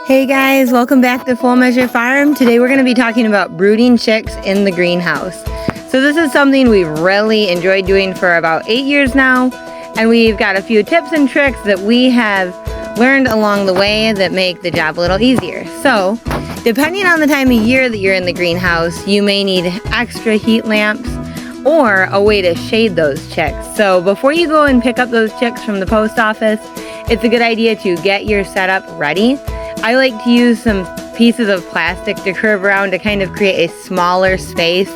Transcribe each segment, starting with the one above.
Hey guys, welcome back to Full Measure Farm. Today we're going to be talking about brooding chicks in the greenhouse. So this is something we've really enjoyed doing for about 8 years now, and we've got a few tips and tricks that we have learned along the way that make the job a little easier. So depending on the time of year that you're in the greenhouse, you may need extra heat lamps or a way to shade those chicks. So before you go and pick up those chicks from the post office, it's a good idea to get your setup ready. I like to use some pieces of plastic to curve around to kind of create a smaller space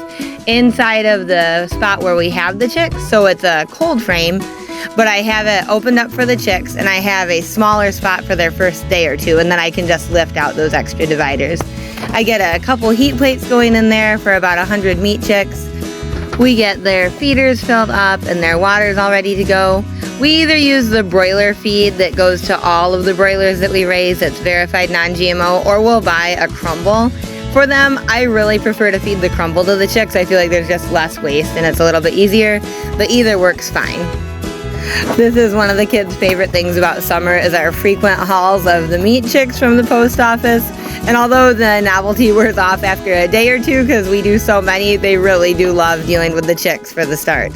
inside of the spot where we have the chicks. So it's a cold frame, but I have it opened up for the chicks and I have a smaller spot for their first day or two, and then I can just lift out those extra dividers. I get a couple heat plates going in there for about 100 meat chicks. We get their feeders filled up and their water's all ready to go. We either use the broiler feed that goes to all of the broilers that we raise that's verified non-GMO, or we'll buy a crumble for them. I really prefer to feed the crumble to the chicks. I feel like there's just less waste and it's a little bit easier, but either works fine. This is one of the kids' favorite things about summer is our frequent hauls of the meat chicks from the post office. And although the novelty wears off after a day or two because we do so many, they really do love dealing with the chicks for the start.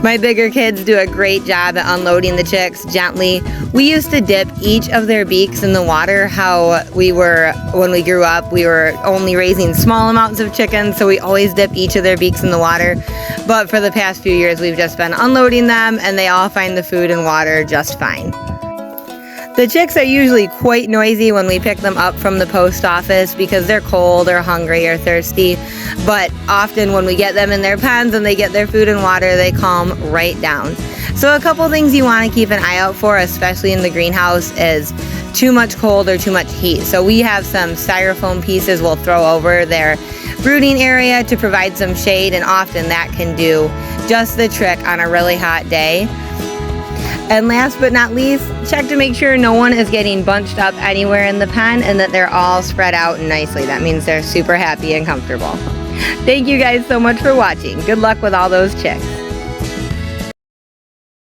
My bigger kids do a great job at unloading the chicks gently. We used to dip each of their beaks in the water. When we grew up, we were only raising small amounts of chickens, so we always dip each of their beaks in the water. But for the past few years, we've just been unloading them, and they all find the food and water just fine. The chicks are usually quite noisy when we pick them up from the post office because they're cold or hungry or thirsty, but often when we get them in their pens and they get their food and water, they calm right down. So a couple things you want to keep an eye out for, especially in the greenhouse, is too much cold or too much heat. So we have some styrofoam pieces we'll throw over their brooding area to provide some shade, and often that can do just the trick on a really hot day. And last but not least, check to make sure no one is getting bunched up anywhere in the pen and that they're all spread out nicely. That means they're super happy and comfortable. Thank you guys so much for watching. Good luck with all those chicks.